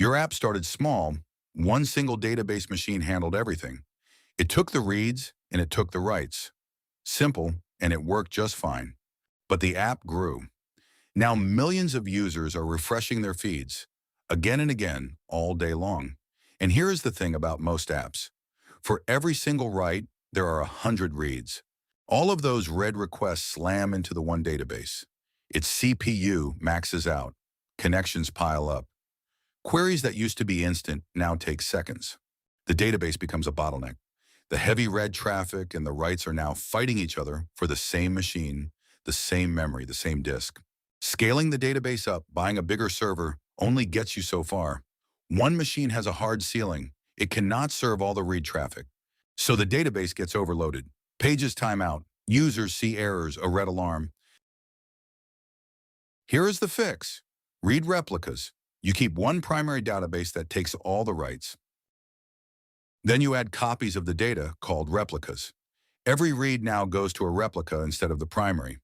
Your app started small. One single database machine handled everything. It took the reads and it took the writes. Simple, and it worked just fine. But the app grew. Now millions of users are refreshing their feeds again and again all day long. And here is the thing about most apps. For every single write, there are 100 reads. All of those read requests slam into the one database. Its CPU maxes out. Connections pile up. Queries that used to be instant now take seconds. The database becomes a bottleneck. The heavy read traffic and the writes are now fighting each other for the same machine, the same memory, the same disk. Scaling the database up, buying a bigger server, only gets you so far. One machine has a hard ceiling. It cannot serve all the read traffic. So the database gets overloaded. Pages time out. Users see errors, a red alarm. Here is the fix. Read replicas. You keep one primary database that takes all the writes. Then you add copies of the data called replicas. Every read now goes to a replica instead of the primary.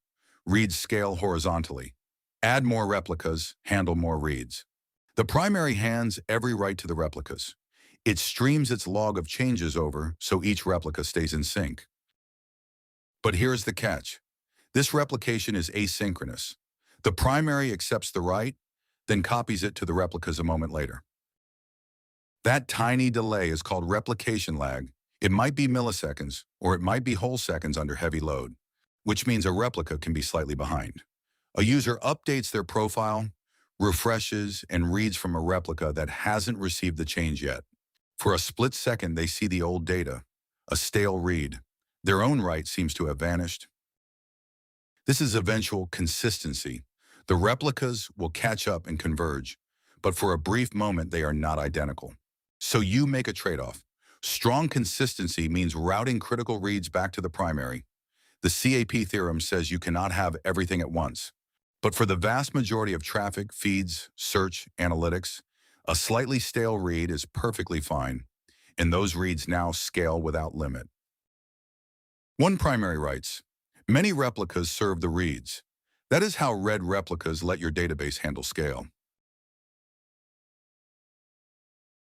Reads scale horizontally. Add more replicas, handle more reads. The primary hands every write to the replicas. It streams its log of changes over so each replica stays in sync. But here's the catch. This replication is asynchronous. The primary accepts the write, then copies it to the replicas a moment later. That tiny delay is called replication lag. It might be milliseconds, or it might be whole seconds under heavy load, which means a replica can be slightly behind. A user updates their profile, refreshes, and reads from a replica that hasn't received the change yet. For a split second, they see the old data, a stale read. Their own write seems to have vanished. This is eventual consistency. The replicas will catch up and converge, but for a brief moment, they are not identical. So you make a trade-off. Strong consistency means routing critical reads back to the primary. The CAP theorem says you cannot have everything at once. But for the vast majority of traffic, feeds, search, analytics, a slightly stale read is perfectly fine, and those reads now scale without limit. One primary writes, many replicas serve the reads. That is how read replicas let your database handle scale.